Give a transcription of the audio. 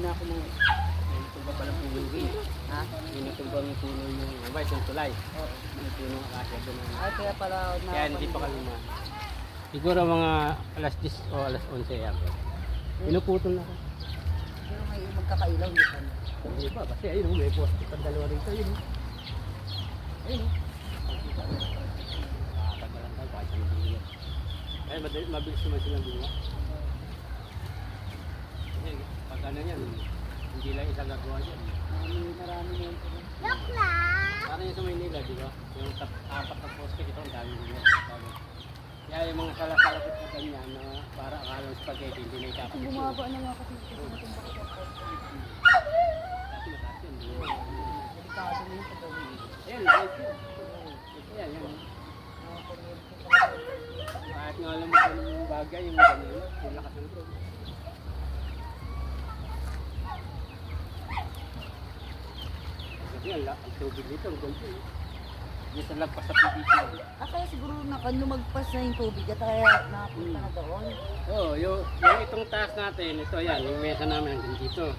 na ako mga tumba pala puno rin. Ha? Tumba ng puno yung abay, yung tulay. Oo. Yung puno ng akasya doon. Ay, kaya pala na... Kaya hindi pa kaluma. Siguro mga alas 10 o alas 11 yan. Pinuputol na ako. Pero may magkakailaw, hindi pa na. Hindi pa, kasi ayun, may poste pa dalawa rito. Ayun. Ayun. Nakakagalan tayo, kahit sa mga ay, mabilis naman silang bunga. Kasi pag ano yan, hindi lang isang gagawa dyan. Marami na yun. Parang yung sa Maynila, di ba? Yung apat na poste, ito ang dami bunga. Kaya yung mga salasalagot na ganyan na para akalang spaghetti, hindi na ikakapit. Bumaba na nga kasi ito sa matumba ko sa poste. Kasi mataas yun, di ba? Delikado na yung pagawin. Ayan, light yun. Ito yan, yan. Kahit nga alam mo kung yung bagay, yung ganyan, yung lakas ng loob. Kasi ang tubig dito, ang ganito. Hindi sa lagpas sa PVC. Kaya siguro lumagpas na yung tubig at kaya nakapunta na doon. Oo, yung itong taas natin, ito yan, yung mesa namin hanggang dito.